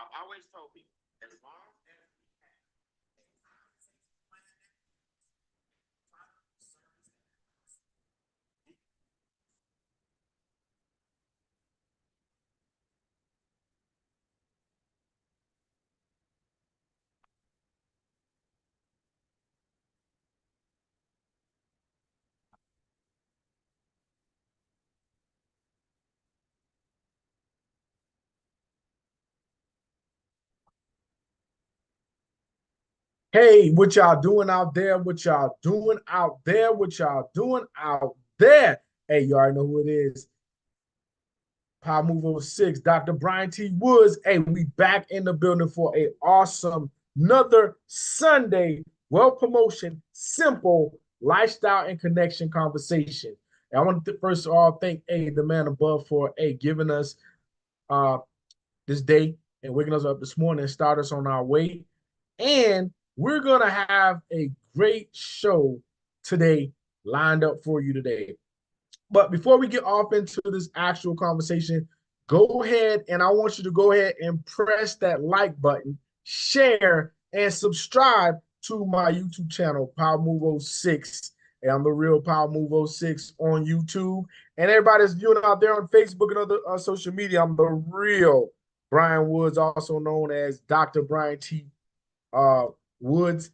I've always told people, as long as we have a compensation plan that product or service that works, we Hey, what y'all doing out there? What y'all doing out there? What y'all doing out there? Hey, you already know who it is. Powermove06, Dr. Bryan T. Woods. Hey, we back in the building for a awesome another Sunday wealth promotion, simple lifestyle and connection conversation. And I want to first of all thank the man above for giving us uh this day and waking us up this morning and start us on our way. And we're going to have a great show today lined up for you today. But before we get off into this actual conversation, go ahead and I want you to go ahead and press that like button, share, and subscribe to my YouTube channel, Powermove06. And I'm the real Powermove06 on YouTube. And everybody's viewing out there on Facebook and other social media. I'm the real Bryan Woods, also known as Dr. Bryan T. Uh, Woods,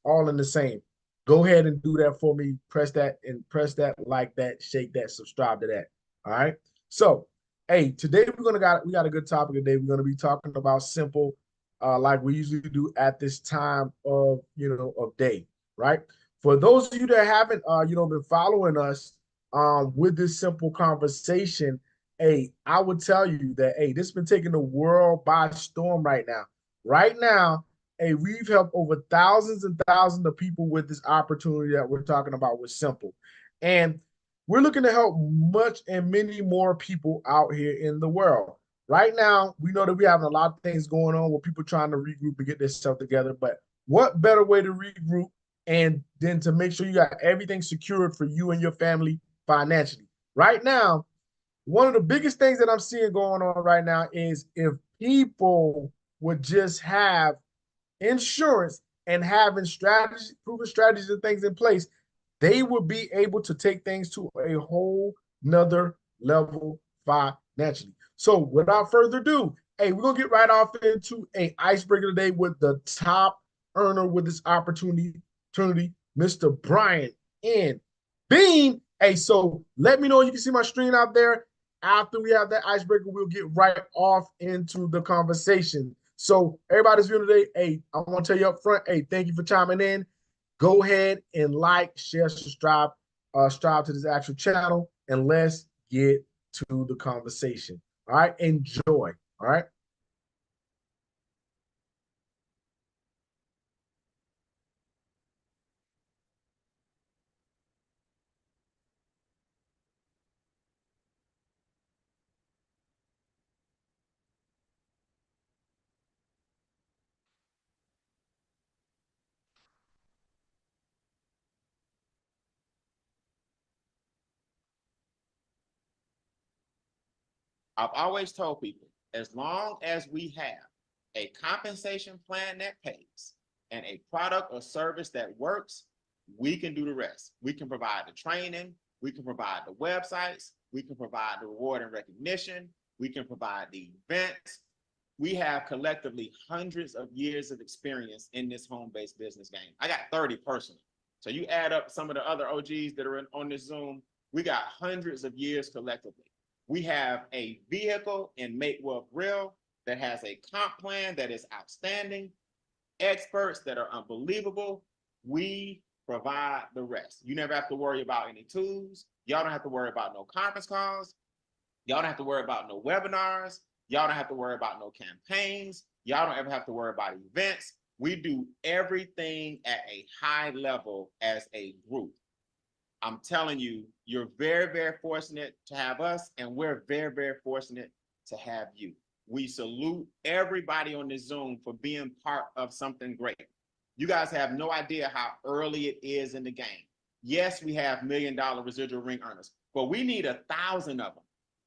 all in the same. Go ahead and do that for me. Press that and press that, like that, shake that, subscribe to that. All right. So, today we got a good topic today. We're gonna be talking about simple, like we usually do at this time of of day, right? For those of you that haven't been following us with this simple conversation, I would tell you that this has been taking the world by storm right now. Right now, we've helped over thousands and thousands of people with this opportunity that we're talking about with Simple. And we're looking to help much and many more people out here in the world. Right now, we know that we're having a lot of things going on with people trying to regroup and get this stuff together. But what better way to regroup and then to make sure you got everything secured for you and your family financially? Right now, one of the biggest things that I'm seeing going on right now is if people would just have insurance and having strategy, proven strategies and things in place, they would be able to take things to a whole nother level financially. So without further ado, we're gonna get right off into a icebreaker today with the top earner with this opportunity, Mr. Bryan and Bean. So let me know you can see my screen out there. After we have that icebreaker, we'll get right off into the conversation. So everybody's viewing today, I want to tell you up front, thank you for chiming in. Go ahead and like, share, subscribe to this actual channel, and let's get to the conversation. All right, enjoy. All right. I've always told people, as long as we have a compensation plan that pays and a product or service that works, we can do the rest. We can provide the training, we can provide the websites, we can provide the reward and recognition, we can provide the events. We have collectively hundreds of years of experience in this home-based business game. I got 30 personally. So you add up some of the other OGs that are on this Zoom, we got hundreds of years collectively. We have a vehicle in Make Wealth Real that has a comp plan that is outstanding, experts that are unbelievable. We provide the rest. You never have to worry about any tools. Y'all don't have to worry about no conference calls. Y'all don't have to worry about no webinars. Y'all don't have to worry about no campaigns. Y'all don't ever have to worry about events. We do everything at a high level as a group. I'm telling you, you're very, very fortunate to have us, and we're very, very fortunate to have you. We salute everybody on this Zoom for being part of something great. You guys have no idea how early it is in the game. Yes, we have $1 million residual ring earners, but we need 1,000 of them.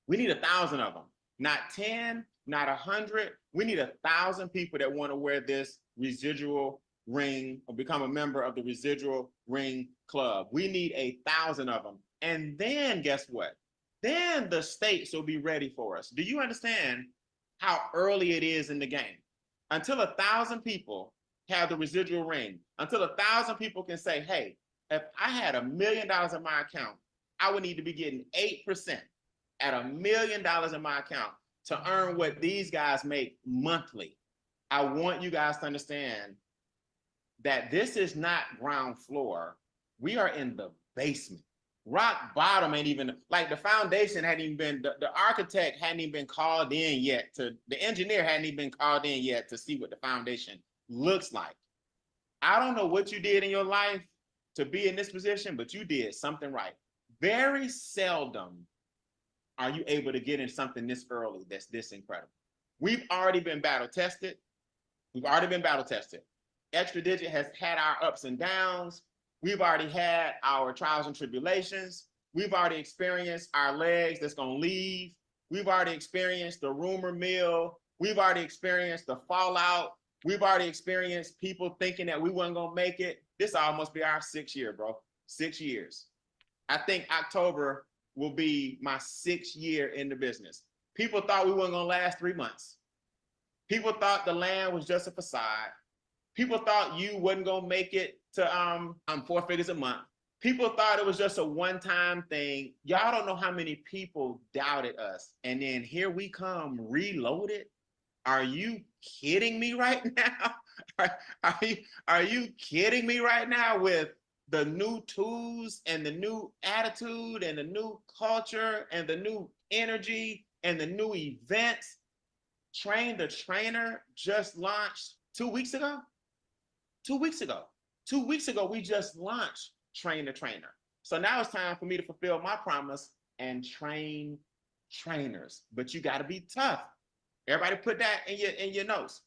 We need 1,000 of them, not 10, not 100. We need 1,000 people that want to wear this residual ring or become a member of the residual ring club. We need 1,000 of them. And then guess what? Then the states will be ready for us. Do you understand how early it is in the game? Until 1,000 people have the residual ring, until 1,000 people can say, hey, if I had $1 million in my account, I would need to be getting 8% at $1 million in my account to earn what these guys make monthly. I want you guys to understand that this is not ground floor. We are in the basement. Rock bottom ain't even, like the foundation hadn't even been, the architect hadn't even been called in yet the engineer hadn't even been called in yet to see what the foundation looks like. I don't know what you did in your life to be in this position, but you did something right. Very seldom are you able to get in something this early that's this incredible. We've already been battle tested. Extra Digit has had our ups and downs. We've already had our trials and tribulations. We've already experienced our legs that's gonna leave. We've already experienced the rumor mill. We've already experienced the fallout. We've already experienced people thinking that we weren't gonna make it. This almost be our 6th year, bro. 6 years. I think October will be my 6th year in the business. People thought we weren't gonna last 3 months. People thought the land was just a facade. People thought you wasn't gonna make it to 4 figures a month. People thought it was just a one-time thing. Y'all don't know how many people doubted us. And then here we come reloaded. Are you kidding me right now? Are you kidding me right now with the new tools and the new attitude and the new culture and the new energy and the new events? Train the Trainer just launched 2 weeks ago. 2 weeks ago. 2 weeks ago, we just launched Train the Trainer. So now it's time for me to fulfill my promise and train trainers. But you got to be tough. Everybody put that in your notes.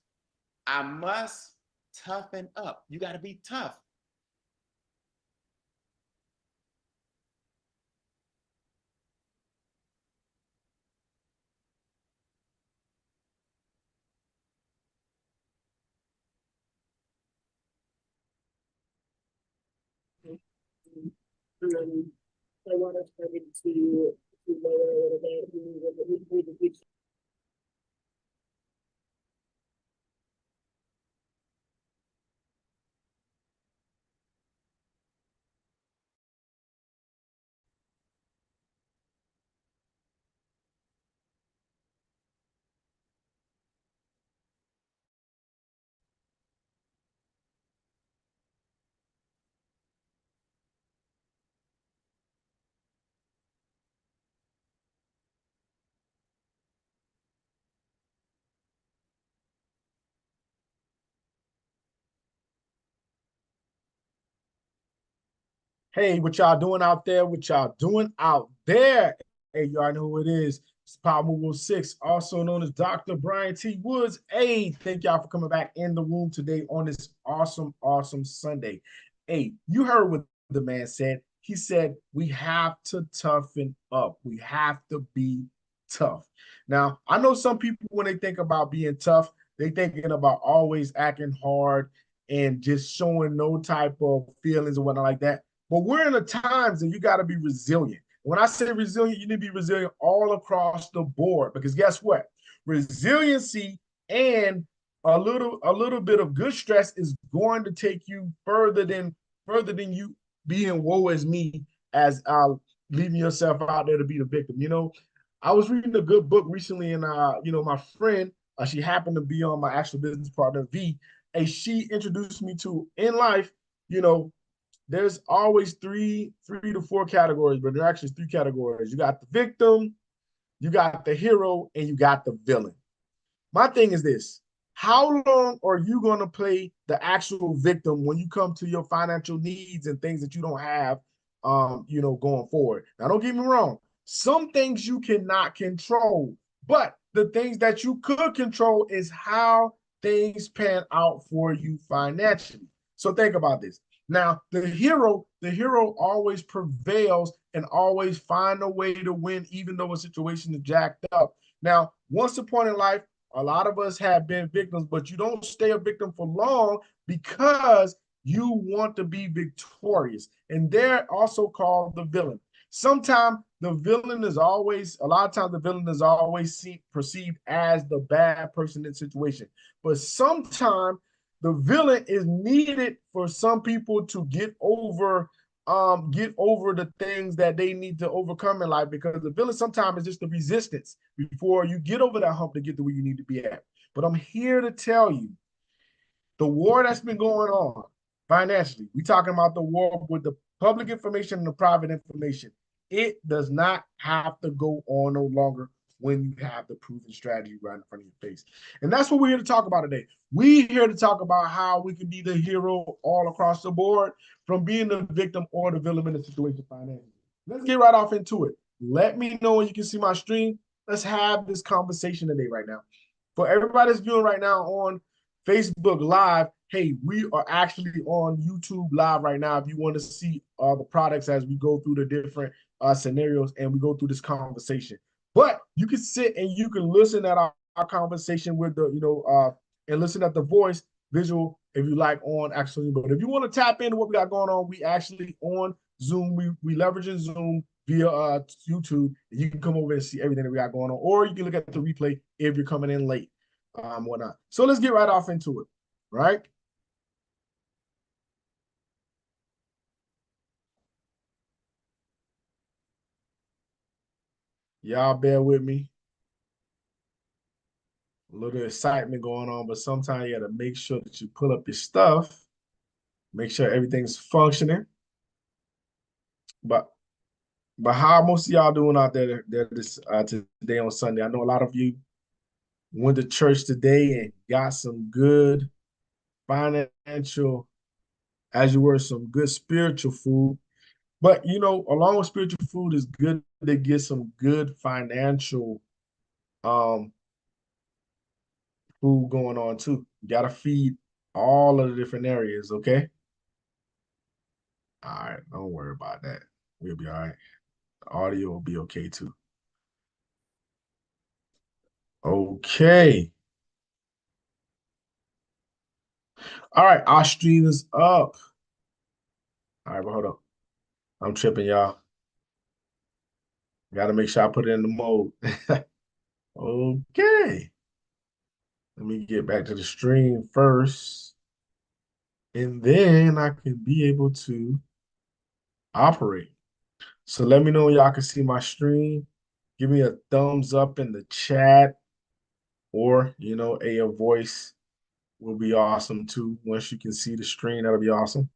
I must toughen up. You got to be tough. I want to start to lower a little bit. Hey, what y'all doing out there? What y'all doing out there? Hey, y'all know who it is. It's Powermove06, also known as Dr. Bryan T. Woods. Hey, thank y'all for coming back in the room today on this awesome Sunday. Hey, you heard what the man said. He said, we have to toughen up. We have to be tough. Now, I know some people, when they think about being tough, they thinking about always acting hard and just showing no type of feelings or whatnot like that. But we're in a times that you got to be resilient. When I say resilient, you need to be resilient all across the board, because guess what? Resiliency and a little bit of good stress is going to take you further than you being woe as me, as leaving yourself out there to be the victim. You know, I was reading a good book recently, and my friend, she happened to be on my actual business partner V, and she introduced me to, in life, there's always three to four categories, but there are actually 3 categories. You got the victim, you got the hero, and you got the villain. My thing is this: how long are you going to play the actual victim when you come to your financial needs and things that you don't have, going forward? Now, don't get me wrong. Some things you cannot control, but the things that you could control is how things pan out for you financially. So think about this. Now, the hero always prevails and always find a way to win, even though a situation is jacked up. Now, once upon in life, a lot of us have been victims, but you don't stay a victim for long because you want to be victorious. And they're also called the villain. Sometimes the villain is always, a lot of times the villain is always perceived as the bad person in the situation. But sometimes the villain is needed for some people to get over the things that they need to overcome in life, because the villain sometimes is just the resistance before you get over that hump to get to where you need to be at. But I'm here to tell you, the war that's been going on financially, we talking about the war with the public information and the private information. It does not have to go on no longer when you have the proven strategy right in front of your face. And that's what we're here to talk about today. We're here to talk about how we can be the hero all across the board, from being the victim or the villain in the situation financially. Let's get right off into it. Let me know when you can see my stream. Let's have this conversation today right now. For everybody that's viewing right now on Facebook Live, hey, we are actually on YouTube Live right now. If you want to see the products as we go through the different scenarios and we go through this conversation. But you can sit and you can listen at our conversation with the, and listen at the voice visual if you like on actually. But if you want to tap into what we got going on, we actually on Zoom. We leveraging Zoom via YouTube. You can come over and see everything that we got going on, or you can look at the replay if you're coming in late, whatnot. So let's get right off into it, right? Y'all bear with me. A little excitement going on, but sometimes you got to make sure that you pull up your stuff, make sure everything's functioning. But how most of y'all doing out there this today on Sunday? I know a lot of you went to church today and got some good financial, as you were, some good spiritual food. But along with spiritual food, it's good to get some good financial food going on too. You gotta feed all of the different areas, okay? All right, don't worry about that. We'll be all right. The audio will be okay too. Okay. All right, our stream is up. All right, but hold up. I'm tripping, y'all. Gotta make sure I put it in the mode. Okay. Let me get back to the stream first. And then I can be able to operate. So let me know when y'all can see my stream. Give me a thumbs up in the chat, or a voice will be awesome too. Once you can see the screen, that'll be awesome.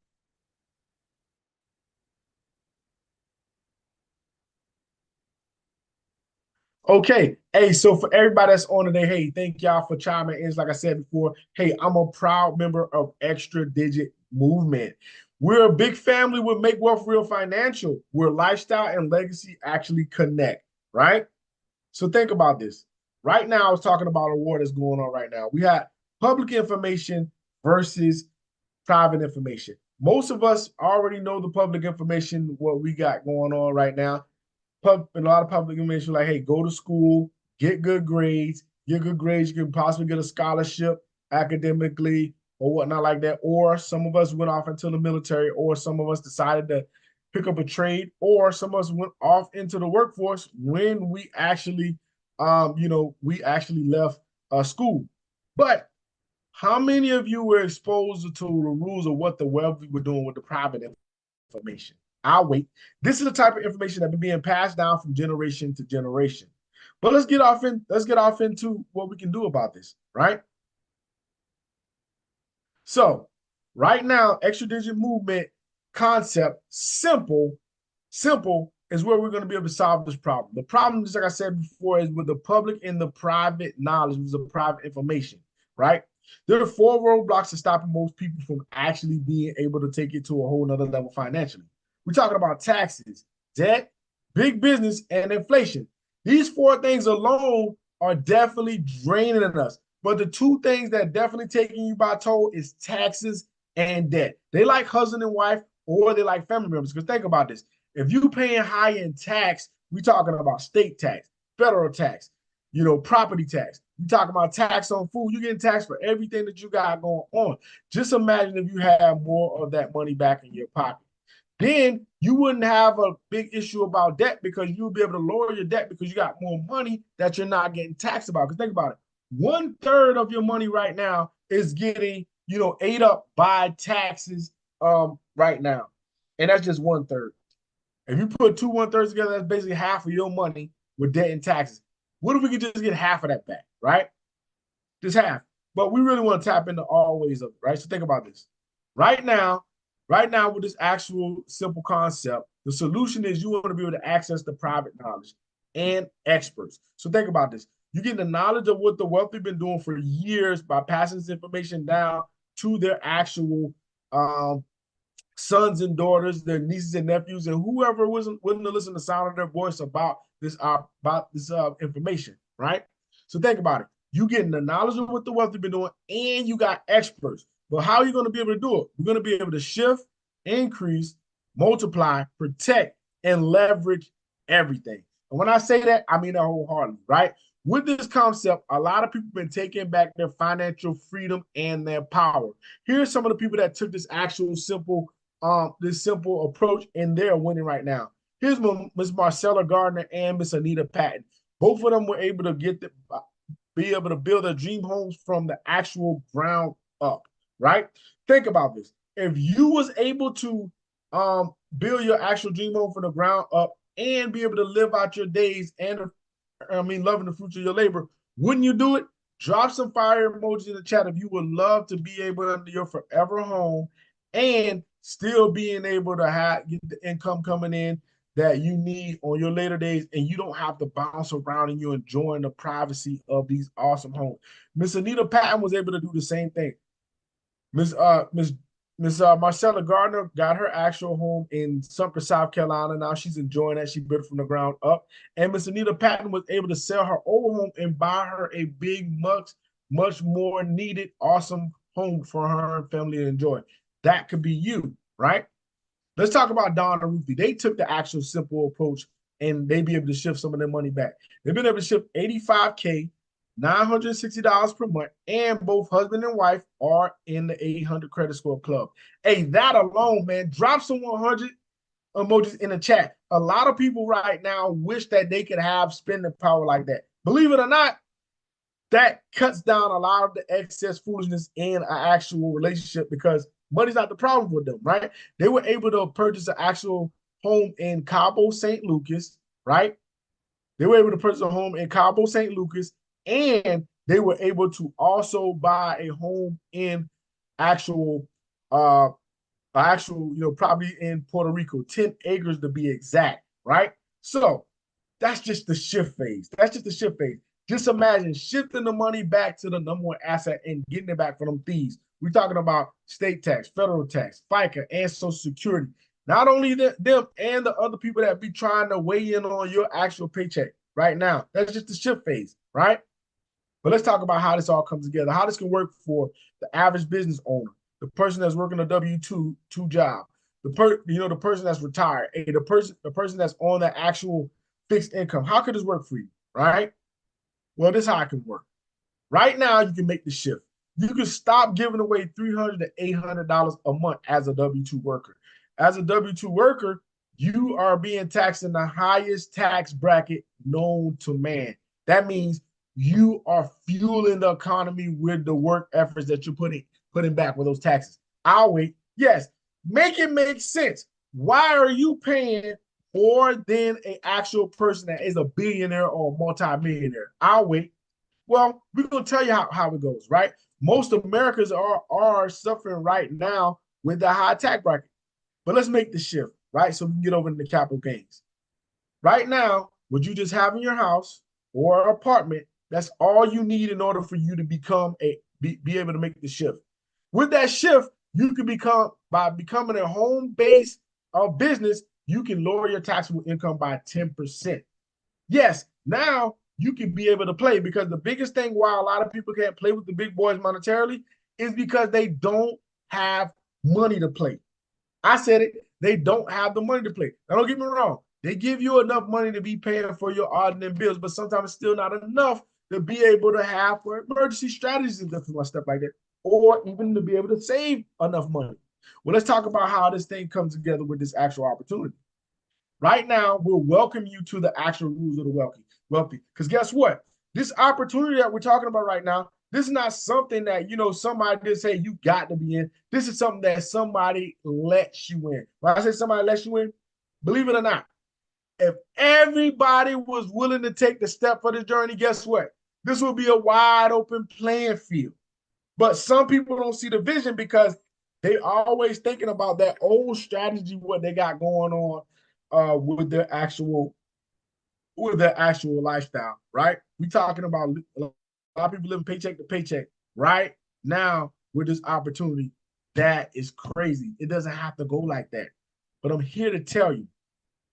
Okay. Hey, so for everybody that's on today, hey, thank y'all for chiming in. Like I said before, hey, I'm a proud member of Extra Digit Movement. We're a big family with Make Wealth Real Financial, where lifestyle and legacy actually connect, right? So think about this. Right now, I was talking about a war that's going on right now. We have public information versus private information. Most of us already know the public information, what we got going on right now. And a lot of public information like, hey, go to school, get good grades, get good grades. You can possibly get a scholarship academically or whatnot like that. Or some of us went off into the military, or some of us decided to pick up a trade, or some of us went off into the workforce when we actually, we actually left school. But how many of you were exposed to the rules of what the wealthy were doing with the private information? I'll wait. This is the type of information that's being passed down from generation to generation. But let's get off into what we can do about this, right? So right now, extra digit movement concept, simple is where we're going to be able to solve this problem. The problem, just like I said before, is with the public and the private knowledge, with the private information, right? There are 4 roadblocks to stopping most people from actually being able to take it to a whole nother level financially. We're talking about taxes, debt, big business, and inflation. These 4 things alone are definitely draining us. But the 2 things that definitely taking you by toe is taxes and debt. They like husband and wife, or they like family members. Because think about this. If you paying high in tax, we talking about state tax, federal tax, property tax. We talking about tax on food. You're getting taxed for everything that you got going on. Just imagine if you have more of that money back in your pocket. Then you wouldn't have a big issue about debt because you'll be able to lower your debt because you got more money that you're not getting taxed about. Because think about it. 1/3 of your money right now is getting, ate up by taxes right now. And that's just 1/3. If you put 2 1/3 together, that's basically half of your money with debt and taxes. What if we could just get half of that back, right? Just half. But we really want to tap into all ways of it, right? So think about this. Right now, with this actual simple concept, the solution is you want to be able to access the private knowledge and experts. So think about this. You get the knowledge of what the wealthy have been doing for years by passing this information down to their actual sons and daughters, their nieces and nephews, and whoever wasn't willing to listen to the sound of their voice about this information, right? So think about it. You getting the knowledge of what the wealthy been doing, and you got experts. But how are you going to be able to do it? We're going to be able to shift, increase, multiply, protect, and leverage everything. And when I say that, I mean that wholeheartedly, right? With this concept, a lot of people have been taking back their financial freedom and their power. Here's some of the people that took this actual simple approach, and they're winning right now. Here's Miss Marcella Gardner and Miss Anita Patton. Both of them were able to be able to build their dream homes from the actual ground up, right? Think about this. If you was able to build your actual dream home from the ground up and be able to live out your days and loving the fruits of your labor, wouldn't you do it? Drop some fire emojis in the chat if you would love to be able to under your forever home and still being able to get the income coming in that you need on your later days, and you don't have to bounce around and you're enjoying the privacy of these awesome homes. Miss Anita Patton was able to do the same thing. Miss Marcella Gardner got her actual home in Sumter, South Carolina. Now she's enjoying that. She built it from the ground up. And Miss Anita Patton was able to sell her old home and buy her a big, much more needed, awesome home for her and family to enjoy. That could be you, right? Let's talk about Don and Ruthie. They took the actual simple approach and they be able to shift some of their money back. They've been able to shift $85K, $960 per month, and both husband and wife are in the 800 credit score club. Hey, that alone, man, drop some 100 emojis in the chat. A lot of people right now wish that they could have spending power like that. Believe it or not, that cuts down a lot of the excess foolishness in an actual relationship because money's not the problem with them, right? They were able to purchase an actual home in Cabo, St. Lucas, right? They were able to purchase a home in Cabo, St. Lucas, and they were able to also buy a home in actual property in Puerto Rico, 10 acres to be exact, right? So that's just the shift phase. Just imagine shifting the money back to the number one asset and getting it back from them thieves. We're talking about state tax, federal tax, FICA, and Social Security. Not only them and the other people that be trying to weigh in on your actual paycheck right now. That's just the shift phase, right? But let's talk about how this all comes together, how this can work for the average business owner, the person that's working a W-2 job, the person that's retired, the person that's on the actual fixed income. How could this work for you, right? Well, this is how it can work. Right now, you can make the shift. You can stop giving away $300 to $800 a month as a W-2 worker. As a W-2 worker, you are being taxed in the highest tax bracket known to man. That means you are fueling the economy with the work efforts that you're putting back with those taxes. I'll wait. Yes, make it make sense. Why are you paying more than an actual person that is a billionaire or a multimillionaire? I'll wait. Well, we're going to tell you how it goes, right? Most Americans are suffering right now with the high tax bracket. But let's make the shift, right? So we can get over into capital gains. Right now, what you just have in your house or apartment, that's all you need in order for you to be able to make the shift. With that shift, you can by becoming a home-based business, you can lower your taxable income by 10%. Yes, now you can be able to play, because the biggest thing why a lot of people can't play with the big boys monetarily is because they don't have money to play. I said it. They don't have the money to play. Now, don't get me wrong. They give you enough money to be paying for your ordinary bills, but sometimes it's still not enough to be able to have for emergency strategies and different stuff like that, or even to be able to save enough money. Well, let's talk about how this thing comes together with this actual opportunity. Right now, we'll welcome you to the actual rules of the wealthy. Because guess what? This opportunity that we're talking about right now, this is not something that, somebody just say you got to be in. This is something that somebody lets you in. When I say somebody lets you in, believe it or not, if everybody was willing to take the step for the journey, guess what? This will be a wide open playing field. But some people don't see the vision because they always thinking about that old strategy, what they got going on with their actual lifestyle, right? We talking about a lot of people living paycheck to paycheck right now with this opportunity. That is crazy. It doesn't have to go like that. But I'm here to tell you,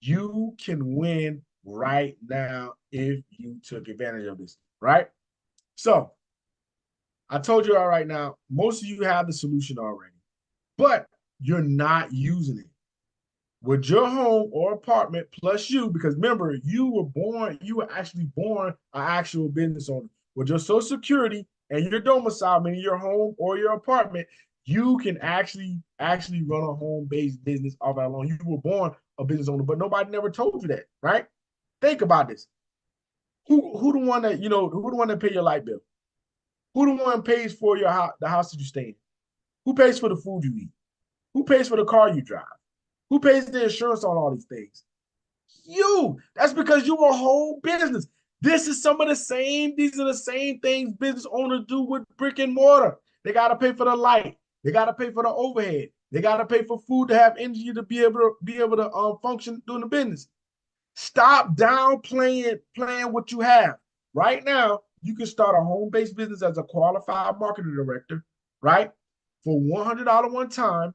you can win right now if you took advantage of this, right? So I told you all right now, most of you have the solution already, but you're not using it. With your home or apartment plus you, because remember, you were actually born an actual business owner. With your Social Security and your domicile, meaning your home or your apartment, you can actually run a home-based business all that long. You were born a business owner, but nobody never told you that, right? Think about this. Who the one that, who the one that pay your light bill? Who the one pays for the house that you stay in? Who pays for the food you eat? Who pays for the car you drive? Who pays the insurance on all these things? You. That's because you a whole business. These are the same things business owners do with brick and mortar. They got to pay for the light. They got to pay for the overhead. They got to pay for food to have energy to be able to function doing the business. Stop downplaying what you have. Right now, you can start a home-based business as a qualified marketing director, right? For $100 one time,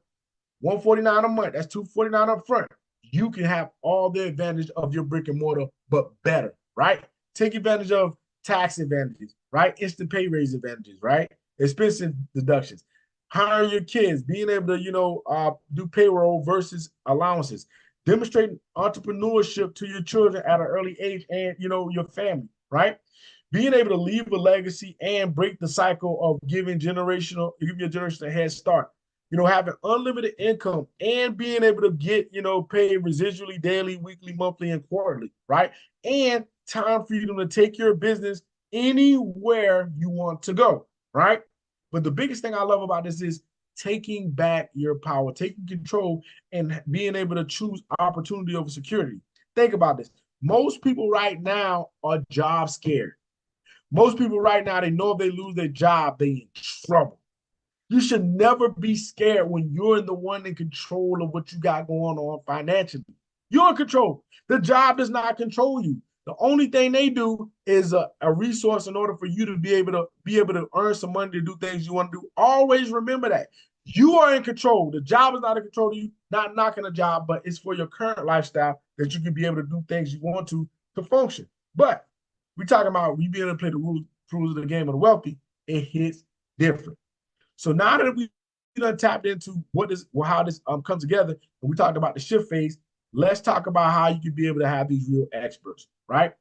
$149 a month. That's $249 up front. You can have all the advantage of your brick and mortar, but better, right? Take advantage of tax advantages, right? Instant pay raise advantages, right? Expensive deductions. Hiring your kids, being able to, do payroll versus allowances. Demonstrating entrepreneurship to your children at an early age and, your family, right? Being able to leave a legacy and break the cycle of giving your generation a head start. Having unlimited income and being able to get, paid residually, daily, weekly, monthly, and quarterly, right? And time for you to take your business anywhere you want to go, right? But the biggest thing I love about this is taking back your power, taking control, and being able to choose opportunity over security. Think about this. Most people right now are job scared. Most people right now, they know if they lose their job, they in trouble. You should never be scared when you're the one in control of what you got going on financially. You're in control. The job does not control you. The only thing they do is a resource in order for you to be able to earn some money to do things you want to do. Always remember that. You are in control. The job is not in control of you, not knocking a job, but it's for your current lifestyle that you can be able to do things you want to function. But we're talking about we being able to play the rules of the game of the wealthy. It hits different. So now that we done tapped into how this comes together, and we talked about the shift phase, let's talk about how you can be able to have these real experts, right?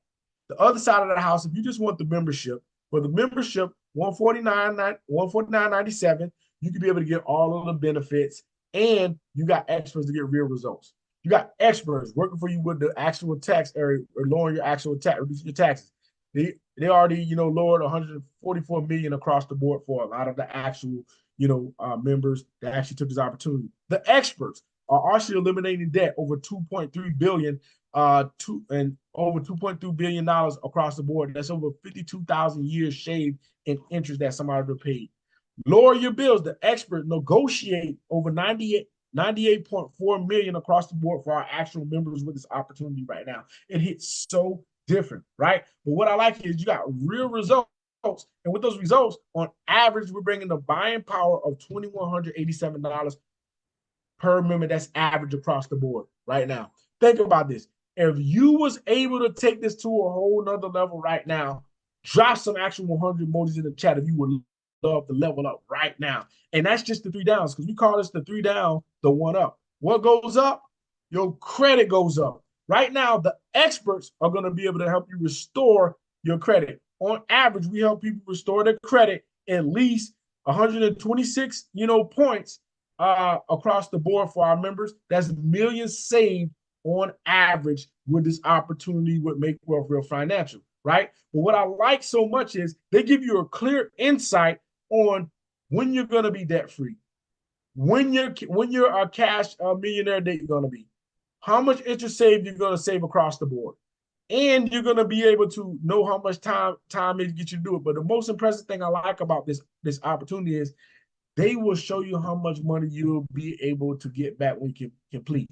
The other side of the house, if you just want the membership, for the membership, $149.97, you can be able to get all of the benefits, and you got experts to get real results. You got experts working for you with the actual tax area or lowering your actual tax, reducing your taxes. They already, lowered 144 million across the board for a lot of the actual, members that actually took this opportunity. The experts are actually eliminating debt over 2.3 billion, and over $2.2 billion across the board. That's over 52,000 years shaved in interest that somebody would have paid. Lower your bills. The experts negotiate over 98.4 million across the board for our actual members with this opportunity right now. It hits so different, right? But what I like is you got real results. And with those results, on average, we're bringing the buying power of $2,187 per member. That's average across the board right now. Think about this. If you was able to take this to a whole nother level right now, drop some actual 100 emojis in the chat if you would love to level up right now. And that's just the 3 downs, because we call this the 3 down, the 1 up. What goes up? Your credit goes up. Right now, the experts are going to be able to help you restore your credit. On average, we help people restore their credit at least 126, points across the board for our members. That's millions saved on average with this opportunity with Make Wealth Real Financial, right? But what I like so much is they give you a clear insight on when you're going to be debt free, when you're a cash millionaire that you're going to be, how much interest saved you're going to save across the board, and you're going to be able to know how much time it gets you to do it. But the most impressive thing I like about this opportunity is they will show you how much money you'll be able to get back when you can complete.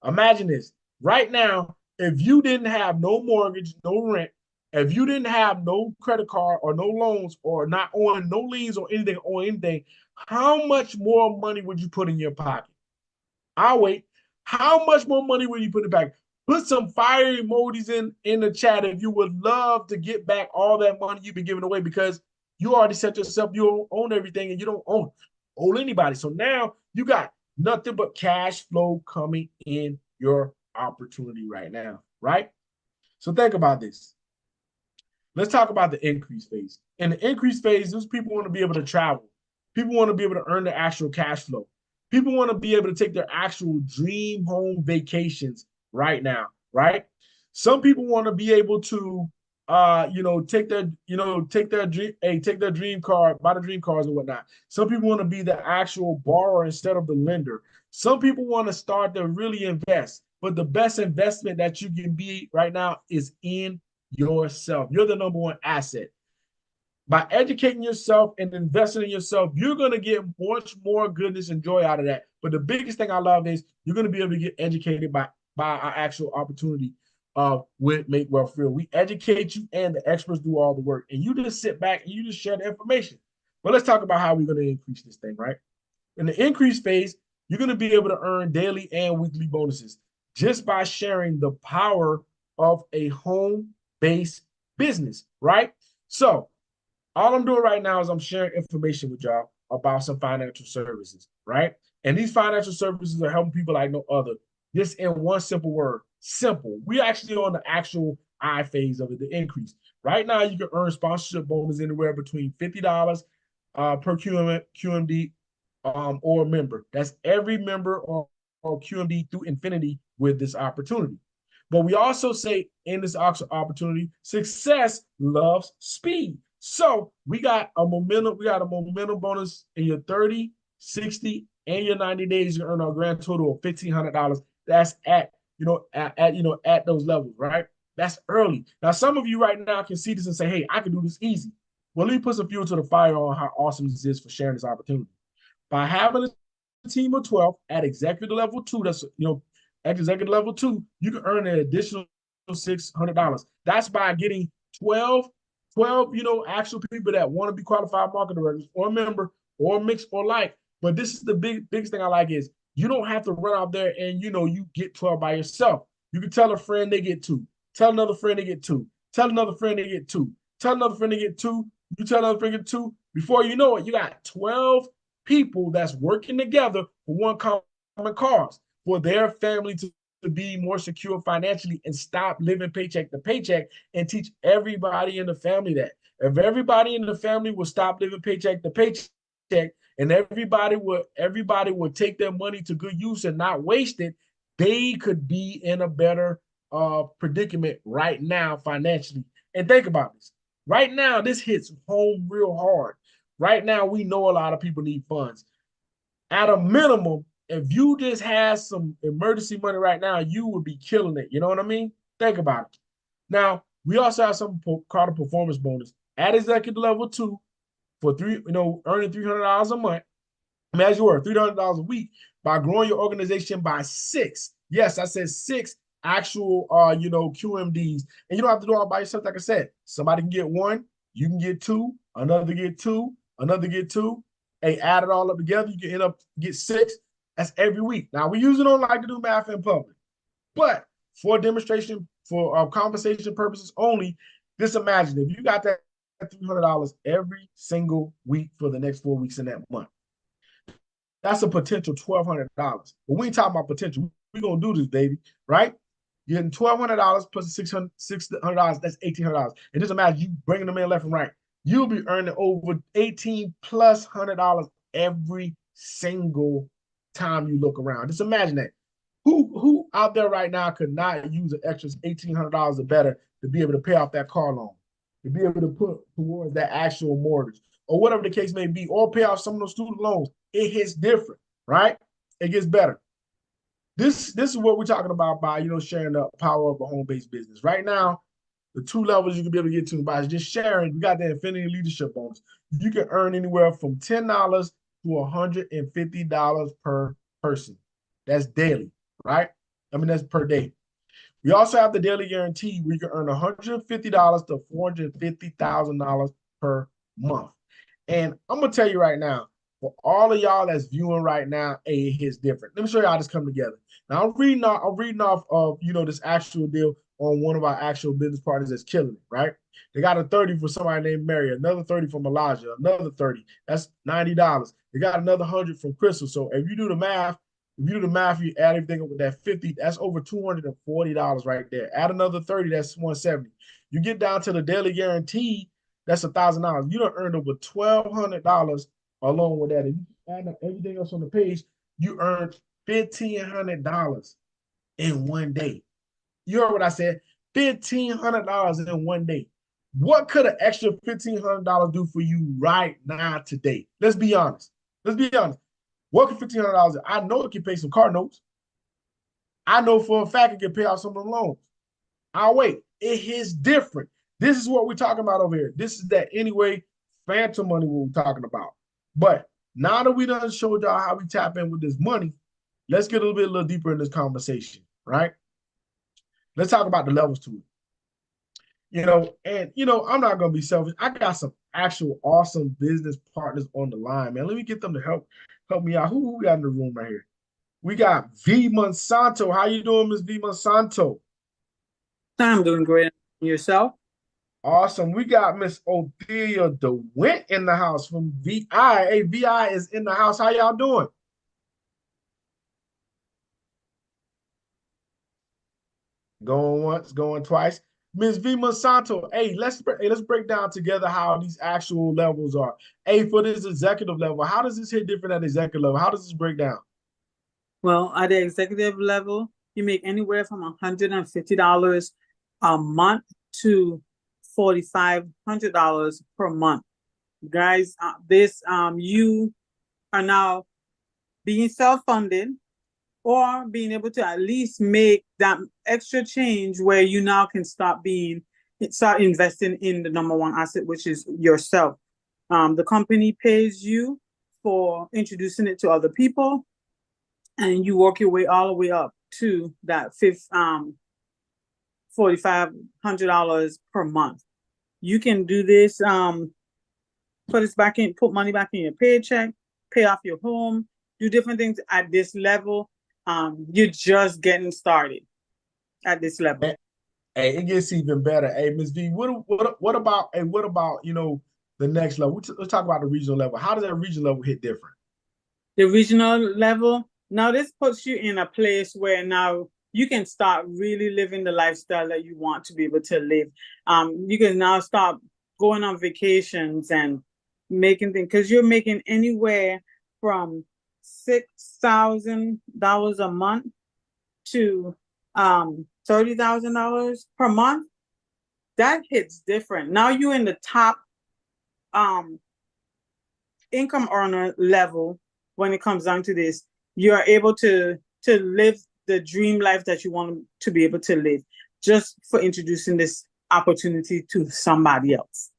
Imagine this. Right now, if you didn't have no mortgage, no rent, if you didn't have no credit card or no loans or not on no liens or anything, how much more money would you put in your pocket? I'll wait. How much more money will you put in the pocket? Put some fire emojis in the chat if you would love to get back all that money you've been giving away, because you already set yourself, you own everything and you don't owe anybody. So now you got nothing but cash flow coming in your opportunity right now, right? So think about this. Let's talk about the increase phase. In the increase phase, those people want to be able to travel. People want to be able to earn the actual cash flow. People want to be able to take their actual dream home vacations right now, right? Some people want to be able to take their dream car, buy the dream cars and whatnot. Some people want to be the actual borrower instead of the lender. Some people want to start to really invest, but the best investment that you can be right now is in yourself. You're the number one asset. By educating yourself and investing in yourself, you're going to get much more goodness and joy out of that. But the biggest thing I love is you're going to be able to get educated by our actual opportunity with Make Wealth Real. We educate you and the experts do all the work. And you just sit back and you just share the information. But let's talk about how we're going to increase this thing, right? In the increase phase, you're going to be able to earn daily and weekly bonuses just by sharing the power of a home-based business, right? So all I'm doing right now is I'm sharing information with y'all about some financial services, right? And these financial services are helping people like no other. This in one simple word, simple. We're actually on the actual I phase of it, the increase. Right now, you can earn sponsorship bonus anywhere between $50 per QMD or member. That's every member or QMD through infinity with this opportunity. But we also say in this opportunity, success loves speed. So we got a momentum bonus in your 30, 60, and your 90 days. You earn a grand total of $1,500. That's at those levels, right? That's early. Now, some of you right now can see this and say, hey, I can do this easy. Well, let me put some fuel to the fire on how awesome this is for sharing this opportunity. By having a team of 12 at executive level 2, that's at executive level 2, you can earn an additional $600. That's by getting 12 actual people that want to be qualified market directors or member or mix or like. But this is the biggest thing I like is you don't have to run out there and you get 12 by yourself. You can tell a friend they get 2. Tell another friend they get 2. Tell another friend they get 2. Tell another friend they get 2. You tell another friend they get 2. Before you know it, you got 12 people that's working together for one common cause, for their family to be more secure financially and stop living paycheck to paycheck, and teach everybody in the family that. If everybody in the family will stop living paycheck to paycheck and everybody would take their money to good use and not waste it, they could be in a better predicament right now financially. And think about this. Right now, this hits home real hard. Right now, we know a lot of people need funds. At a minimum, if you just had some emergency money right now, you would be killing it. You know what I mean? Think about it. Now, we also have something called a performance bonus at executive level 2 for earning $300 a month. I mean, as you earn $300 a week by growing your organization by 6. Yes, I said 6 actual QMDs. And you don't have to do it all by yourself. Like I said, somebody can get 1, you can get 2, another get 2, another get 2. Hey, add it all up together, you can end up get 6. That's every week. Now, we usually don't like to do math in public, but for demonstration, for compensation purposes only, just imagine if you got that $300 every single week for the next 4 weeks in that month. That's a potential $1,200. But we ain't talking about potential. We're going to do this, baby, right? You're getting $1,200 plus $600. That's $1,800. It doesn't matter. You bringing them in left and right. You'll be earning over $18 plus $100 every single time you look around. Just imagine that. Who out there right now could not use an extra $1,800 or better to be able to pay off that car loan, to be able to put towards that actual mortgage, or whatever the case may be, or pay off some of those student loans? It hits different, right? It gets better. This is what we're talking about by, sharing the power of a home-based business. Right now, the two levels you can be able to get to by just sharing, we got the Infinity Leadership Bonus. You can earn anywhere from $10 to $150 per person. That's daily, right? I mean, that's per day. We also have the Daily Guarantee where you can earn $150 to $450,000 per month. And I'm going to tell you right now, for all of y'all that's viewing right now, it hits different. Let me show you how this come together. Now I'm reading off of this actual deal on one of our actual business partners that's killing it, right? They got a 30 for somebody named Mary, another 30 from Elijah, another 30. That's $90. They got another 100 from Crystal. So if you do the math, you add everything up with that 50, that's over $240 right there. Add another 30, that's $170. You get down to the Daily Guarantee, that's $1,000. You done earned over $1,200 along with that. If you add up everything else on the page, you earned $1,500 in one day. You heard what I said? $1,500 in one day. What could an extra $1,500 do for you right now today? Let's be honest. What could $1,500 do? I know it can pay some car notes. I know for a fact it can pay off some of the loans. I'll wait. It is different. This is what we're talking about over here. This is that anyway phantom money we're talking about. But now that we done showed y'all how we tap in with this money, let's get a little deeper in this conversation, right? Let's talk about the levels to it. I'm not gonna be selfish. I got some actual awesome business partners on the line, man. Let me get them to help me out. Who we got in the room right here? We got V Monsanto. How you doing, Miss V Monsanto? I'm doing great. Yourself? Awesome. We got Miss Odelia DeWint in the house from VI. Hey, VI is in the house. How y'all doing? Going once, going twice. Ms. V Monsanto, hey, let's break down together how these actual levels are. Hey, for this executive level, how does this hit different at executive level? How does this break down? Well, at the executive level, you make anywhere from $150 a month to $4,500 per month. Guys, you are now being self-funded or being able to at least make that extra change where you now can start investing in the number one asset, which is yourself. The company pays you for introducing it to other people, and you work your way all the way up to that $4,500 per month. You can do this, put money back in your paycheck, pay off your home, do different things at this level. You're just getting started at this level. Hey, it gets even better. Hey, Ms. V, what about the next level? Let's talk about the regional level. How does that regional level hit different? The regional level, now this puts you in a place where now you can start really living the lifestyle that you want to be able to live. You can now start going on vacations and making things, because you're making anywhere from $6,000 a month to $30,000 per month. That hits different. Now you're in the top income earner level. When it comes down to this, you are able to live the dream life that you want to be able to live, just for introducing this opportunity to somebody else.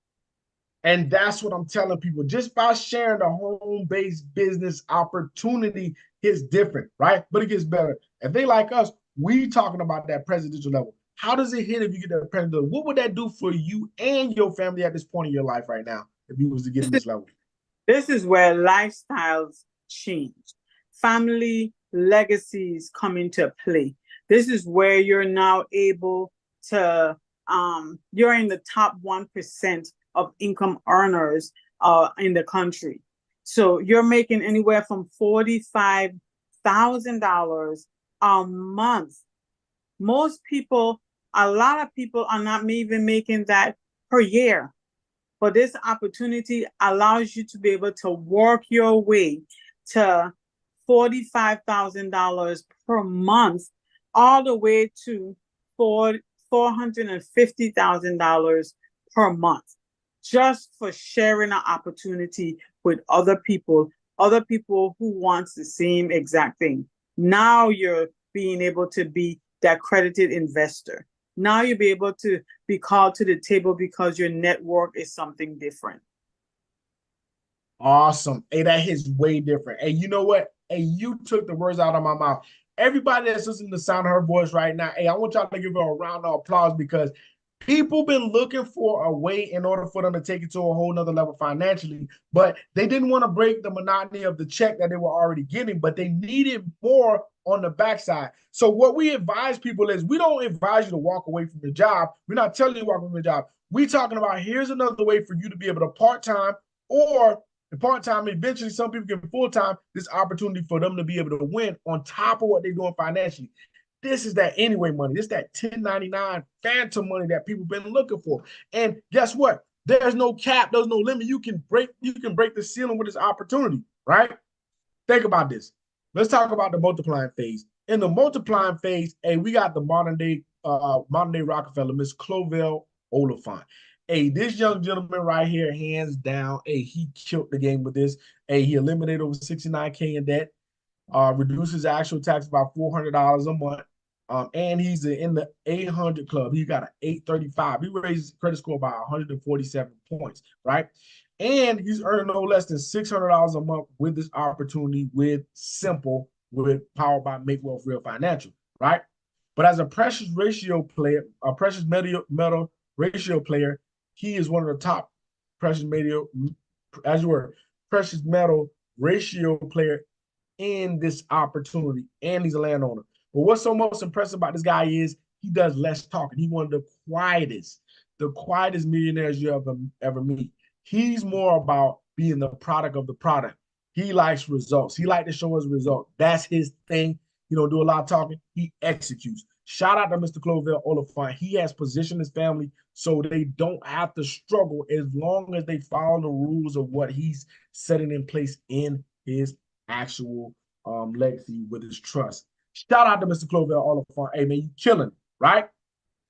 And that's what I'm telling people. Just by sharing the home-based business opportunity is different, right? But it gets better. If they like us, we talking about that presidential level. How does it hit if you get that presidential level? What would that do for you and your family at this point in your life right now if you was to get in this level? This is where lifestyles change. Family legacies come into play. This is where you're now able to, you're in the top 1% of income earners in the country. So you're making anywhere from $45,000 a month A lot of people are not even making that per year. But this opportunity allows you to be able to work your way to $45,000 per month, all the way to $450,000 per month, just for sharing an opportunity with other people who wants the same exact thing. Now you're being able to be that accredited investor. Now you'll be able to be called to the table because your network is something different. Awesome. Hey, that hits way different. Hey, you know what? Hey, you took the words out of my mouth. Everybody that's listening to the sound of her voice right now, hey, I want y'all to give her a round of applause because people been looking for a way in order for them to take it to a whole nother level financially, but they didn't want to break the monotony of the check that they were already getting, but they needed more on the backside. So what we advise people is we don't advise you to walk away from your job. We're not telling you to walk away from your job. We're talking about here's another way for you to be able to part-time or part-time, eventually some people get full-time, this opportunity for them to be able to win on top of what they're doing financially. This is that anyway money. This is that 1099 phantom money that people been looking for. And guess what? There's no cap, there's no limit. You can break the ceiling with this opportunity, right? Think about this. Let's talk about the multiplying phase. In the multiplying phase, hey, we got the modern day Rockefeller, Miss Clovell Oliphant. Hey, this young gentleman right here, hands down, hey, he killed the game with this. Hey, he eliminated over 69K in debt, reduces actual tax about $400 a month. And he's in the 800 club. He got an 835. He raised his credit score by 147 points, right? And he's earning no less than $600 a month with this opportunity with S.I.M.P.L.E, with powered by Make Wealth Real Financial, right? But as a precious ratio player, a precious metal ratio player, he is one of the top precious metal ratio player in this opportunity, and he's a landowner. But what's so most impressive about this guy is he does less talking. He's one of the quietest millionaires you ever meet. He's more about being the product of the product. He likes results. He likes to show us results. That's his thing. He don't do a lot of talking. He executes. Shout out to Mr. Clovell Oliphant. He has positioned his family so they don't have to struggle as long as they follow the rules of what he's setting in place in his actual legacy with his trust. Shout out to Mr. Clovell Oliphant. Hey, man, you killing, right?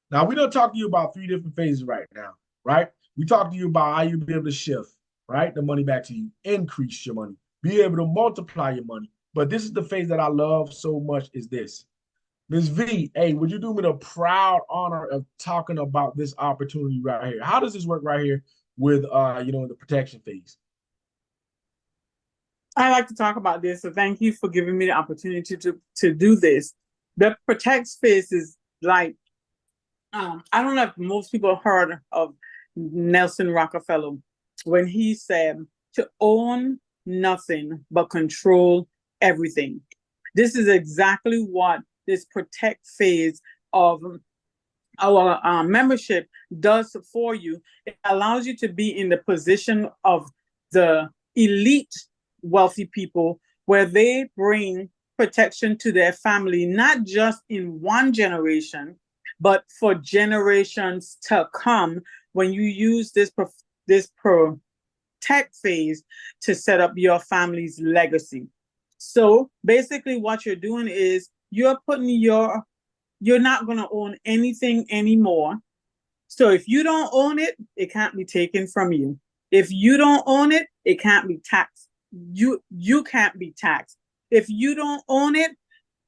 Now, we don't talk to you about 3 different phases right now, right? We talk to you about how you be able to shift, right? The money back to you, increase your money, be able to multiply your money. But this is the phase that I love so much is this. Ms. V, hey, would you do me the proud honor of talking about this opportunity right here? How does this work right here with, the protection phase? I like to talk about this, so thank you for giving me the opportunity to do this. The protect phase is like, I don't know if most people heard of Nelson Rockefeller when he said to own nothing but control everything. This is exactly what this protect phase of our membership does for you. It allows you to be in the position of the elite wealthy people where they bring protection to their family, not just in one generation, but for generations to come when you use this protect phase to set up your family's legacy. So basically what you're doing is you're not going to own anything anymore. So if you don't own it, it can't be taken from you. If you don't own it, it can't be taxed. You can't be taxed. If you don't own it,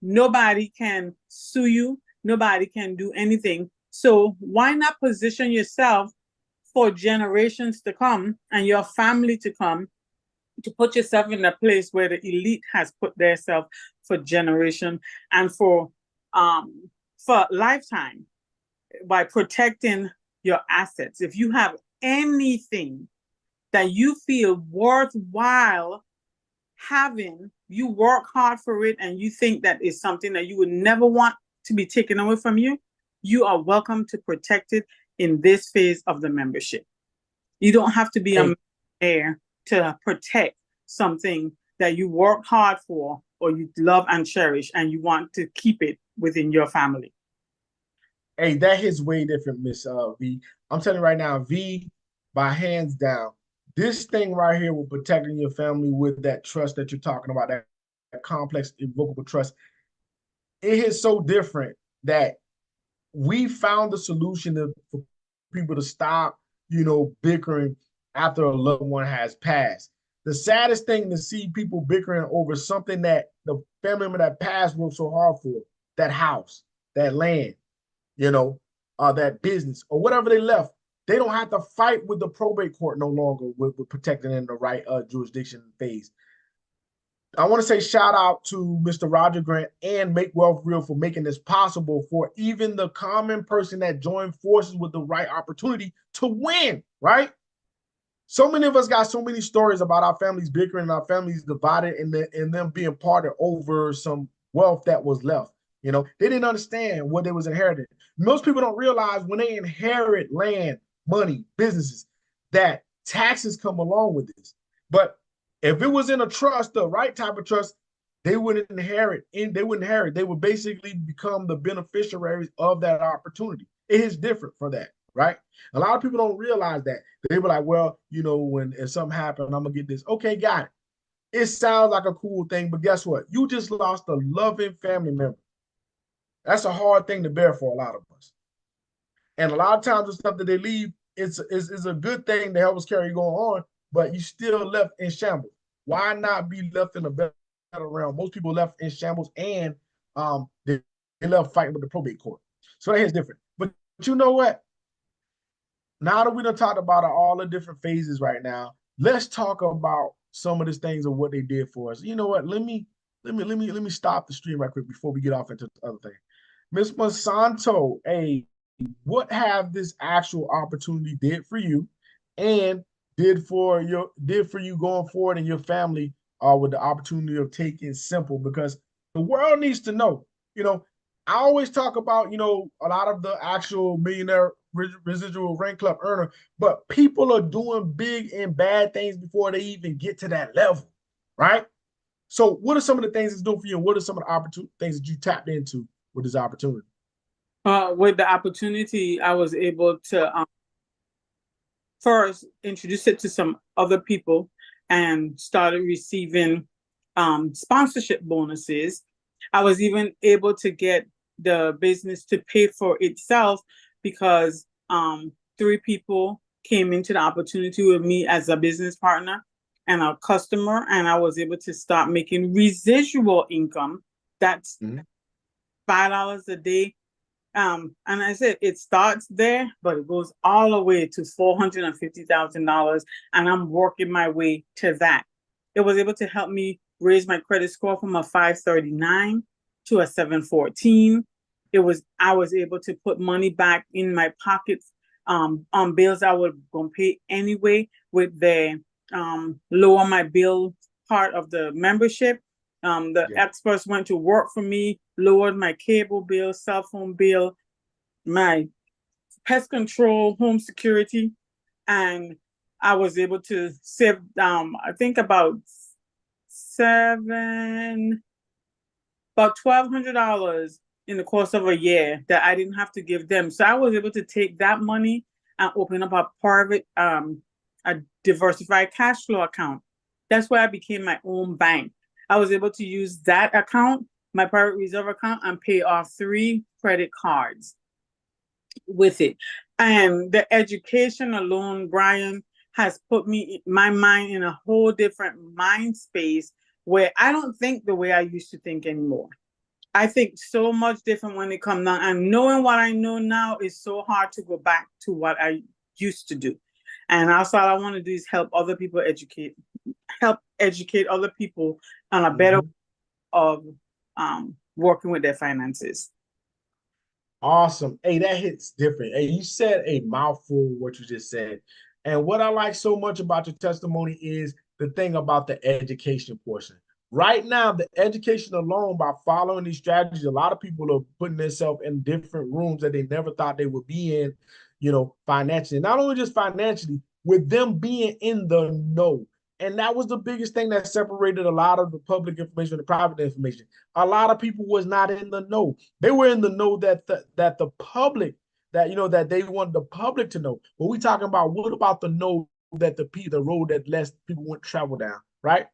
nobody can sue you. Nobody can do anything. So why not position yourself for generations to come and your family to come, to put yourself in a place where the elite has put themselves for generation and for lifetime by protecting your assets. If you have anything that you feel worthwhile having, you work hard for it, and you think that is something that you would never want to be taken away from you, you are welcome to protect it in this phase of the membership. You don't have to be a millionaire to protect something that you work hard for or you love and cherish and you want to keep it within your family. Hey, that hits way different, Miss V. I'm telling you right now, V, by hands down, this thing right here with protecting your family with that trust that you're talking about, that complex, irrevocable trust, it hits so different that we found the solution for people to stop, bickering after a loved one has passed. The saddest thing to see people bickering over something that the family member that passed worked so hard for, that house, that land, that business or whatever they left. They don't have to fight with the probate court no longer with protecting in the right jurisdiction phase. I want to say shout out to Mr. Roger Grant and Make Wealth Real for making this possible for even the common person that joined forces with the right opportunity to win, right? So many of us got so many stories about our families bickering and our families divided and them being parted over some wealth that was left. They didn't understand what they was inheriting. Most people don't realize when they inherit land, money, businesses, that taxes come along with this. But if it was in a trust, the right type of trust, they wouldn't inherit. They would basically become the beneficiaries of that opportunity. It is different for that, right? A lot of people don't realize that. They were like, well, if something happened, I'm gonna get this. Okay, got it. It sounds like a cool thing, but guess what? You just lost a loving family member. That's a hard thing to bear for a lot of us. And a lot of times the stuff that they leave, it's a good thing to help us carry going on, but you still left in shambles. Why not be left in a better realm? Most people left in shambles and they left fighting with the probate court. So that is different. But you know what? Now that we done talked about all the different phases right now, let's talk about some of these things and what they did for us. You know what? Let me stop the stream right quick before we get off into the other thing. Ms. Monsanto, hey, what have this actual opportunity did for you and did for you going forward in your family with the opportunity of taking S.I.M.P.L.E, because the world needs to know. I always talk about, a lot of the actual millionaire residual rank club earner, but people are doing big and bad things before they even get to that level, right? So what are some of the things it's doing for you, and what are some of the things that you tapped into with this opportunity? With the opportunity, I was able to first introduce it to some other people and started receiving sponsorship bonuses. I was even able to get the business to pay for itself because 3 people came into the opportunity with me as a business partner and a customer, and I was able to start making residual income. That's $5 a day. And I said it starts there, but it goes all the way to $450,000, and I'm working my way to that. It was able to help me raise my credit score from a 539 to a 714. I was able to put money back in my pockets on bills I was gonna pay anyway with the lower my bill part of the membership. Experts went to work for me, lowered my cable bill, cell phone bill, my pest control, home security, and I was able to save I think about $1,200 in the course of a year that I didn't have to give them. So I was able to take that money and open up a private a diversified cash flow account. That's where I became my own bank. I was able to use that account, my private reserve account, and pay off 3 credit cards with it. And the education alone, Bryan, has put my mind in a whole different mind space where I don't think the way I used to think anymore. I think so much different when it comes down. And knowing what I know now is so hard to go back to what I used to do. And also all I want to do is help other people help educate other people on a better way of working with their finances. Awesome. Hey, that hits different. Hey, you said a mouthful what you just said. And what I like so much about your testimony is the thing about the education portion. Right now, the education alone, by following these strategies, a lot of people are putting themselves in different rooms that they never thought they would be in, financially. Not only just financially, with them being in the know. And that was the biggest thing that separated a lot of the public information from the private information. A lot of people was not in the know. They were in the know that the public, that that they wanted the public to know. But we talking about, what about the know that the road that less people want to travel down, right?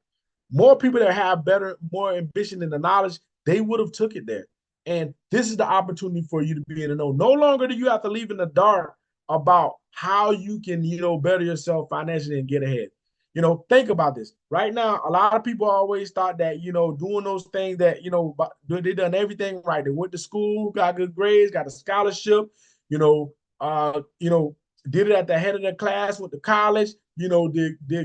More people that have more ambition and the knowledge, they would have took it there. And this is the opportunity for you to be in the know. No longer do you have to leave in the dark about how you can, better yourself financially and get ahead. Think about this. Right now, a lot of people always thought that, doing those things that, they done everything right. They went to school, got good grades, got a scholarship, you know, uh, you know, did it at the head of their class, went to college, did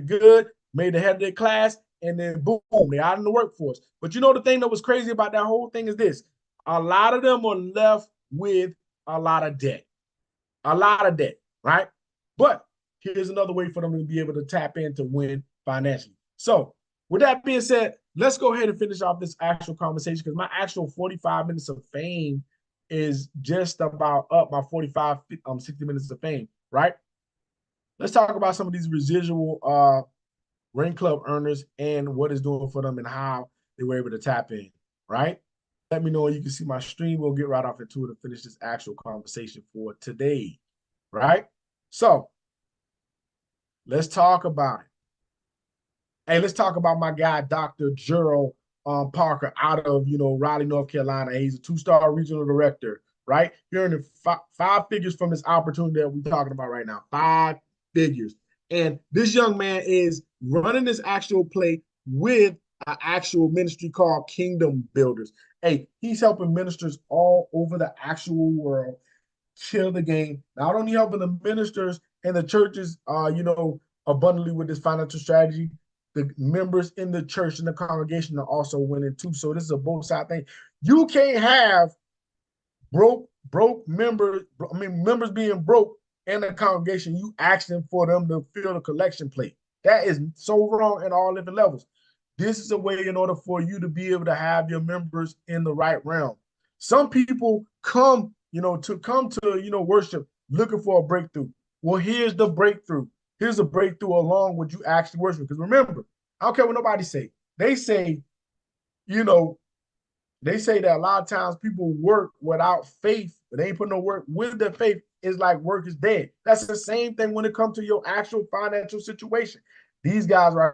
good, made the head of their class, and then boom, they're out in the workforce. But the thing that was crazy about that whole thing is this: a lot of them are left with a lot of debt, right? But here's another way for them to be able to tap in to win financially. So, with that being said, let's go ahead and finish off this actual conversation, because my actual 45 minutes of fame is just about up, my 60 minutes of fame, right? Let's talk about some of these residual ring club earners and what it's doing for them and how they were able to tap in, right? Let me know. You can see my stream. We'll get right off into it and finish this actual conversation for today, right? So let's talk about it. Hey, let's talk about my guy, Dr. Gerald Parker, out of Raleigh, North Carolina. He's a 2-star regional director, right? You're earning five figures from this opportunity that we're talking about right now. 5 figures. And this young man is running this actual play with an actual ministry called Kingdom Builders. Hey, he's helping ministers all over the actual world kill the game. Not only helping the ministers and the churches, abundantly with this financial strategy, the members in the church and the congregation are also winning too. So this is a both side thing. You can't have broke members, members being broke in the congregation, you asking for them to fill the collection plate. That is so wrong at all different levels. This is a way in order for you to be able to have your members in the right realm. Some people come, to worship looking for a breakthrough. Well, here's the breakthrough. Here's a breakthrough along with you actually worshiping. Because remember, I don't care what nobody say. They say, they say that a lot of times people work without faith, but they ain't put no work with their faith. It's like work is dead. That's the same thing when it comes to your actual financial situation. These guys right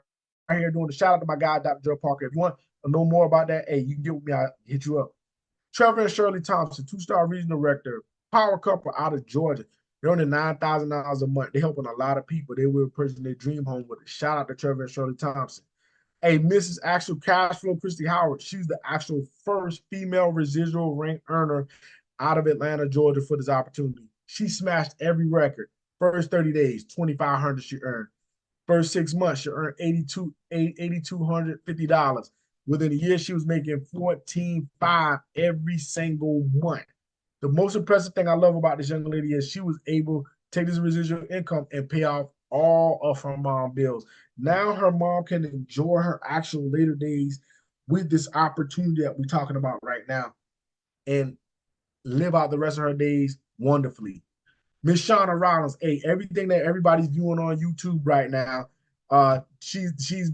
here doing the shout out to my guy, Dr. Joe Parker. If you want to know more about that, hey, you can get with me. I'll hit you up. Trevor and Shirley Thompson, 2-star regional director, power couple out of Georgia. They're earning $9,000 a month. They're helping a lot of people. They were purchasing their dream home with it. Shout out to Trevor and Shirley Thompson. Hey, Mrs. Actual Cash Flow, Christy Howard. She's the actual first female residual rank earner out of Atlanta, Georgia for this opportunity. She smashed every record. First 30 days, $2,500 she earned. First 6 months, she earned $8,250. Within a year, she was making $14,500 every single month. The most impressive thing I love about this young lady is she was able to take this residual income and pay off all of her mom bills. Now her mom can enjoy her actual later days with this opportunity that we're talking about right now and live out the rest of her days wonderfully. Miss Shauna Rollins, hey, everything that everybody's viewing on YouTube right now, she's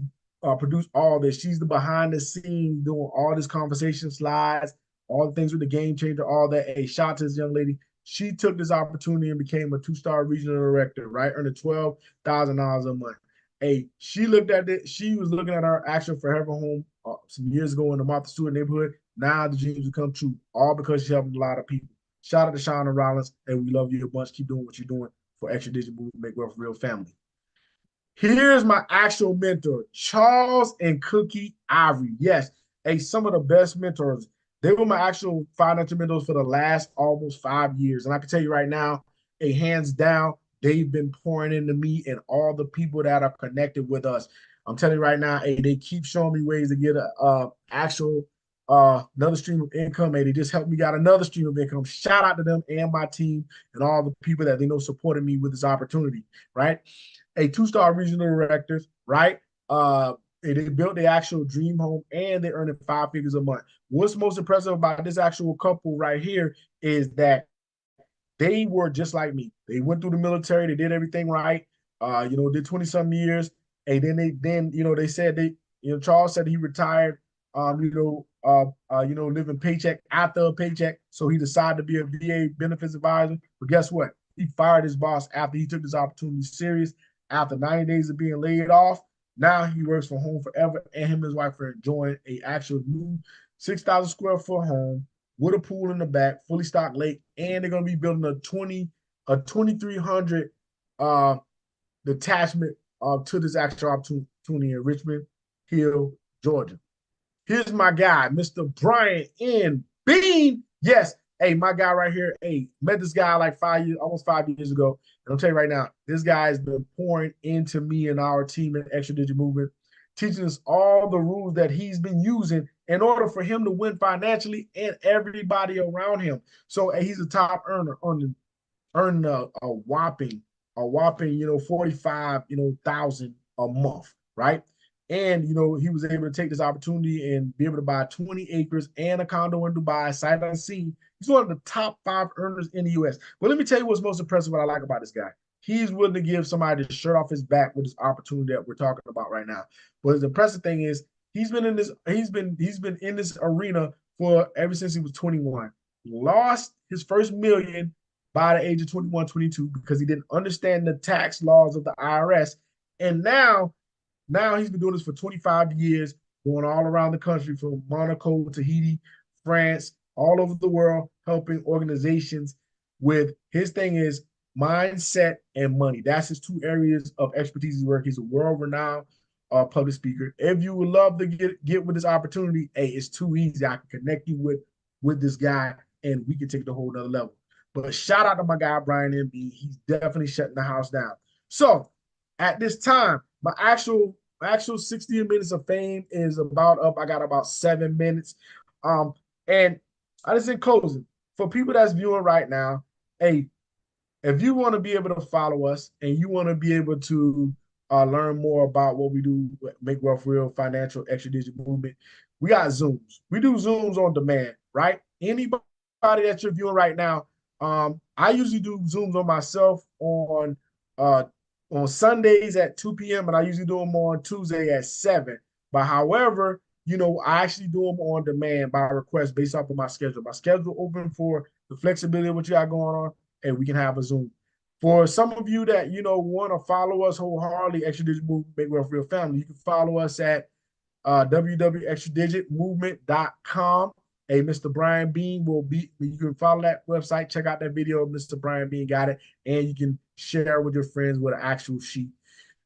produced all this. She's the behind the scenes doing all this conversation slides, all the things with the game changer, all that. Hey, shout out to this young lady. She took this opportunity and became a 2-star regional director, right? Earning $12,000 a month. Hey, she looked at it. She was looking at our Action Forever home some years ago in the Martha Stewart neighborhood. Now the dreams have come true, all because she's helping a lot of people. Shout out to Shauna Rollins, and we love you a bunch. Keep doing what you're doing for Extra Digital Move, Make Wealth Real Family. Here's my actual mentor, Charles and Cookie Ivory. Yes, some of the best mentors. They were my actual financial mentors for the last almost 5 years. And I can tell you right now, hands down, they've been pouring into me and all the people that are connected with us. I'm telling you right now, they keep showing me ways to get another stream of income. They just helped me got another stream of income. Shout out to them and my team and all the people that they know supported me with this opportunity, right? 2-star regional directors, right? They built the actual dream home and they're earning 5 figures a month. What's most impressive about this actual couple right here is that they were just like me. They went through the military. They did everything right. Did 20-some years. And then they said Charles said he retired, living paycheck after a paycheck. So he decided to be a VA benefits advisor. But guess what? He fired his boss after he took this opportunity serious. After 90 days of being laid off, now he works from home forever, and him and his wife are enjoying a actual new 6,000 square foot home with a pool in the back, fully stocked lake, and they're gonna be building a 2,300 detachment to this actual opportunity in Richmond Hill, Georgia. Here's my guy, Mr. Bryan N. Bean. Yes, hey, my guy right here. Hey, met this guy like almost 5 years ago. And I'll tell you right now, this guy has been pouring into me and our team in Extra Digit Movement, teaching us all the rules that he's been using in order for him to win financially and everybody around him. So hey, he's a top earner, earning a whopping 45,000 a month, right? And he was able to take this opportunity and be able to buy 20 acres and a condo in Dubai, sight unseen. He's one of the top 5 earners in the US. But let me tell you what's most impressive, what I like about this guy. He's willing to give somebody the shirt off his back with this opportunity that we're talking about right now. But the impressive thing is he's been in this arena for ever since he was 21. Lost his first million by the age of 21, 22, because he didn't understand the tax laws of the IRS. And now he's been doing this for 25 years, going all around the country from Monaco, Tahiti, France, all over the world, helping organizations with his thing is mindset and money. That's his 2 areas of expertise his work. He's a world-renowned public speaker. If you would love to get with this opportunity, hey, it's too easy. I can connect you with this guy, and we can take it to a whole nother level. But shout out to my guy, Bryan M.B. He's definitely shutting the house down. So at this time, my actual 60 minutes of fame is about up. I got about 7 minutes. And I just in closing, for people that's viewing right now, hey, if you want to be able to follow us and you want to be able to learn more about what we do, Make Wealth Real, Financial Extra Digit Movement, we got Zooms. We do Zooms on demand, right? Anybody that you're viewing right now, I usually do Zooms on myself on Sundays at 2 p.m. and I usually do them on Tuesday at 7. But however, I actually do them on demand by request based off of my schedule. My schedule open for the flexibility of what you got going on, and we can have a Zoom. For some of you that want to follow us wholeheartedly, Extra Digit Movement, Make Wealth Real Family, you can follow us at www.extradigitmovement.com. Hey, Mr. Bryan Bean you can follow that website, check out that video. Mr. Bryan Bean got it, and you can share with your friends with an actual sheet.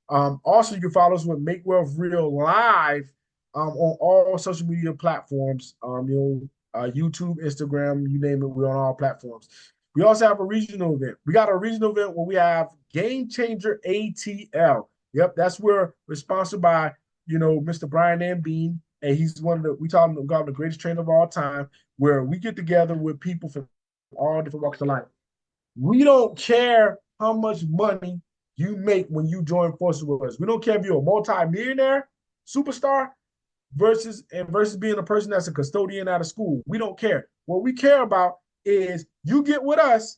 Also, you can follow us with Make Wealth Real Live on all social media platforms. YouTube, Instagram, you name it, we're on all platforms. We also have a regional event. We got a regional event where we have Game Changer ATL. Yep, that's where we're sponsored by Mr. Bryan M. Bean. And he's we call him the greatest trainer of all time, where we get together with people from all different walks of life. We don't care how much money you make when you join forces with us. We don't care if you're a multi-millionaire superstar versus being a person that's a custodian out of school. We don't care. What we care about is you get with us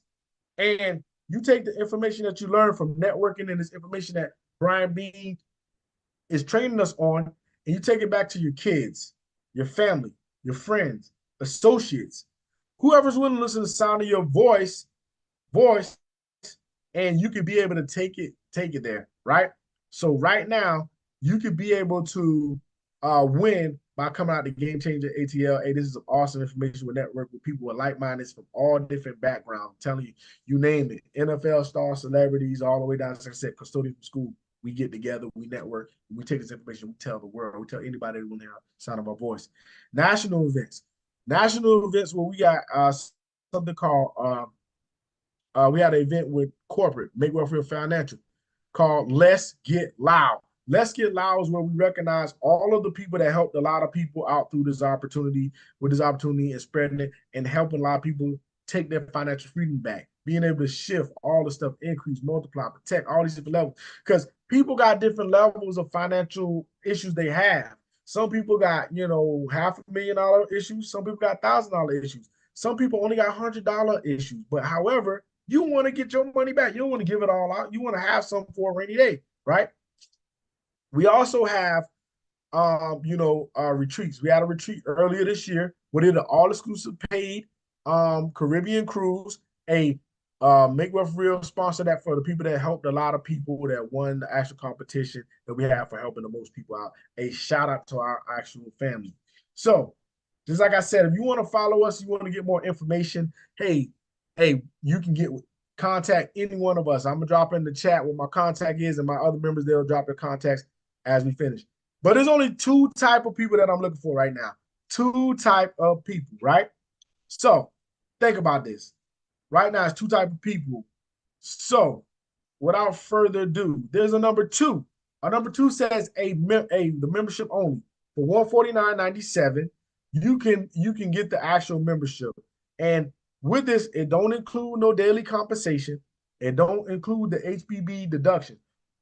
and you take the information that you learn from networking and this information that Bryan Bean is training us on, and you take it back to your kids, your family, your friends, associates, whoever's willing to listen to the sound of your voice, and you can be able to take it there, right? So right now, you could be able to win by coming out the Game Changer ATL. Hey, this is awesome information with network with people with like-mindeds from all different backgrounds. I'm telling you, you name it, NFL stars, celebrities, all the way down to, like I said, custodian from school. We get together, we network, we take this information, we tell the world, we tell anybody that will hear the sound of our voice. National events where we got something called, we had an event with corporate, Make Wealth Real Financial, called Let's Get Loud. Let's Get Loud is where we recognize all of the people that helped a lot of people out through this opportunity, and spreading it and helping a lot of people take their financial freedom back, being able to shift all the stuff, increase, multiply, protect, all these different levels. Because people got different levels of financial issues they have. Some people got, $500,000 issues. Some people got $1,000 issues. Some people only got $100 issues. But however, you want to get your money back. You don't want to give it all out. You want to have some for a rainy day, right? We also have retreats. We had a retreat earlier this year. We did an all-exclusive paid Caribbean cruise. A Make Wealth Real sponsor that for the people that helped a lot of people that won the actual competition that we have for helping the most people out. A shout out to our actual family. So, just like I said, if you want to follow us, you want to get more information, hey, you can contact any one of us. I'm gonna drop in the chat what my contact is, and my other members, they'll drop their contacts as we finish. But there's only two type of people that I'm looking for right now. Two type of people, right? So think about this. Right now, it's two type of people. So without further ado, there's a number two. A number two says the membership only for $149.97. You can get the actual membership, and with this, it don't include no daily compensation. It don't include the HPB deduction,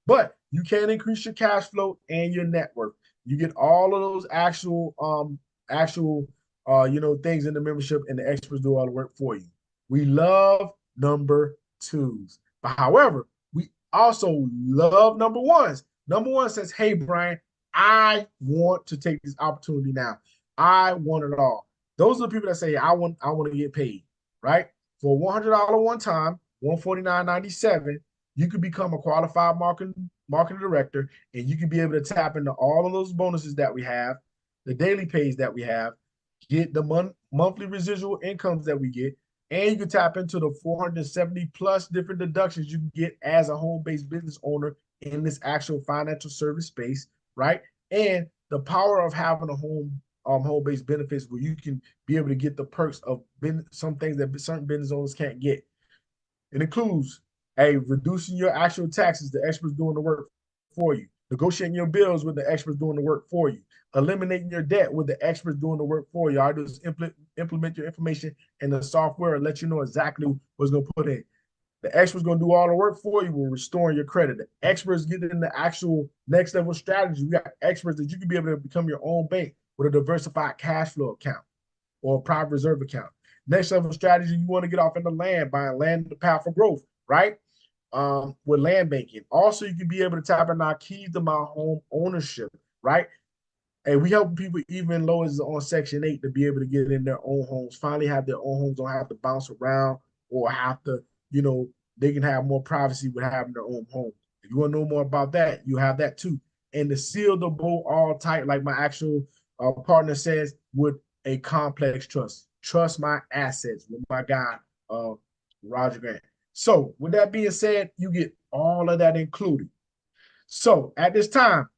but you can increase your cash flow and your net worth. You get all of those actual things in the membership, and the experts do all the work for you. We love number twos, but however, we also love number ones. Number one says, "Hey, Bryan, I want to take this opportunity now. I want it all." Those are the people that say, I want to get paid, right? For $100 one time, $149.97, you could become a qualified marketing director, and you can be able to tap into all of those bonuses that we have, the daily pays that we have, get the monthly residual incomes that we get, and you can tap into the 470 plus different deductions you can get as a home-based business owner in this actual financial service space, right? And the power of having a home-based benefits where you can be able to get the perks of some things that certain business owners can't get. It includes reducing your actual taxes, the experts doing the work for you, negotiating your bills with the experts doing the work for you, eliminating your debt with the experts doing the work for you. All I do is implement your information in the software and let you know exactly what's going to put in. The experts going to do all the work for you with restoring your credit. The experts get in the actual next level strategy. We got experts that you can be able to become your own bank with a diversified cash flow account or a private reserve account. Next level strategy, you want to get off into land, buying land in the path for growth, right? With land banking. Also, you can be able to tap in our keys to my home ownership, right? And we help people even low as on Section 8 to be able to get in their own homes, finally have their own homes, don't have to bounce around or have to, they can have more privacy with having their own home. If you want to know more about that, you have that too. And to seal the boat all tight, like my actual partner says, with a complex trust. Trust my assets with my guy, Roger Grant. So with that being said, you get all of that included. So at this time,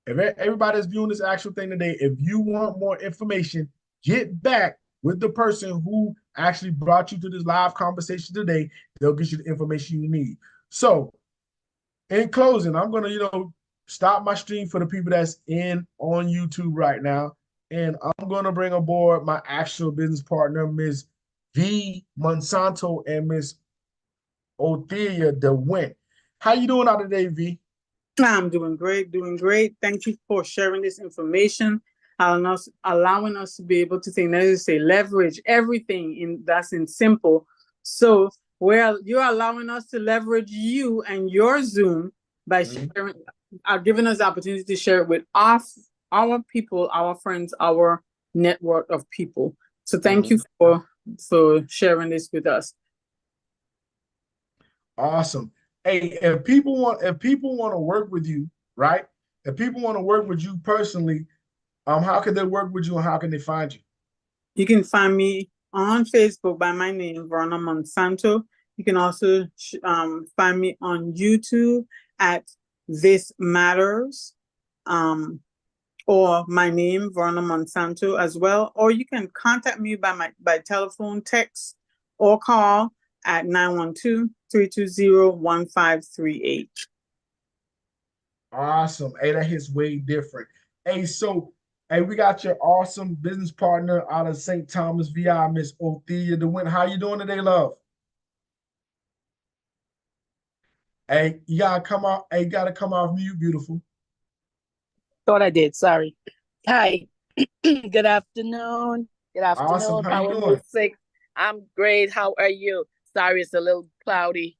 if everybody's viewing this actual thing today, if you want more information, get back with the person who actually brought you to this live conversation today. They'll get you the information you need. So in closing, I'm going to, stop my stream for the people that's on YouTube right now. And I'm going to bring aboard my actual business partner, Ms. V. Monsanto and Ms. Othelia DeWint. How you doing out today, V? I'm doing great, doing great. Thank you for sharing this information, allowing us to be able to leverage everything that's in S.I.M.P.L.E. So you're allowing us to leverage you and your Zoom by sharing, giving us the opportunity to share it with our people, our friends, our network of people. So thank you for sharing this with us. Awesome. Hey, if people want to work with you, right? If people want to work with you personally, how can they work with you and how can they find you? You can find me on Facebook by my name, Verna Monsanto. You can also find me on YouTube at This Matters, or my name, Verna Monsanto, as well. Or you can contact me by telephone, text, or call at 912-320-1538. Awesome. Hey, that hits way different. Hey, we got your awesome business partner out of St. Thomas, VI, Miss Othelia DeWint. How you doing today, love? Hey, you gotta come off. Hey, you gotta come off mute, beautiful. Thought I did. Sorry. Hi. Good afternoon. Good afternoon. Awesome. How you doing? Powermove06. I'm great. How are you? Sorry, it's a little cloudy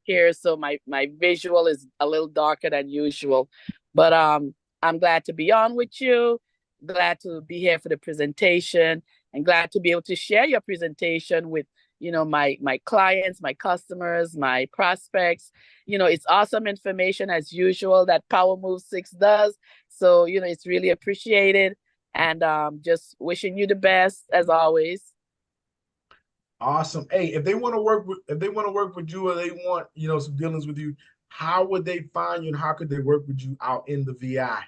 here, so my visual is a little darker than usual. But I'm glad to be on with you, glad to be here for the presentation, and glad to be able to share your presentation with my clients, my customers, my prospects. It's awesome information as usual that Powermove06 does. So it's really appreciated, and just wishing you the best as always. Awesome. Hey, if they want to work with you, or they want, some dealings with you, how would they find you and how could they work with you out in the VI?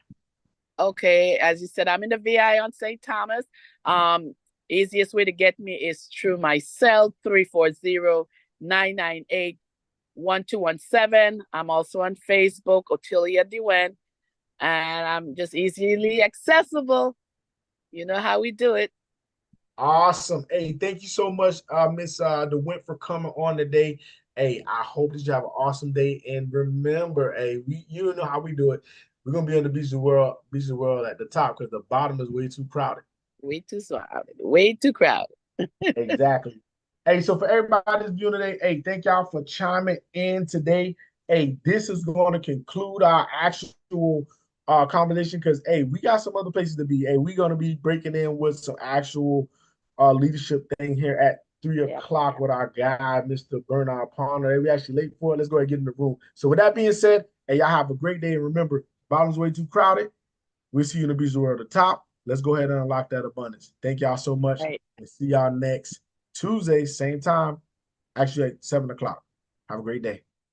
Okay, as you said, I'm in the VI on St. Thomas. Easiest way to get me is through my cell 340-998-1217. I'm also on Facebook, Otilia Dewen, and I'm just easily accessible. You know how we do it. Awesome. Hey, thank you so much, Miss DeWint, for coming on today. Hey, I hope that you have an awesome day. And remember, hey, you know how we do it. We're gonna be on the Beach of the World at the top because the bottom is way too crowded. Way too crowded. Way too crowded. Exactly. Hey, so for everybody that's viewing today, hey, thank y'all for chiming in today. Hey, this is going to conclude our actual conversation because, hey, we got some other places to be. Hey, we're going to be breaking in with some actual leadership thing here at 3 o'clock with our guy, Mr. Bernard Palmer. Hey, we actually late for it. Let's go ahead and get in the room. So with that being said, hey, y'all have a great day. And remember, bottom's way too crowded. We'll see you in the Beach of the World at the top. Let's go ahead and unlock that abundance. Thank y'all so much. Right. And see y'all next Tuesday, same time, actually at 7 o'clock. Have a great day.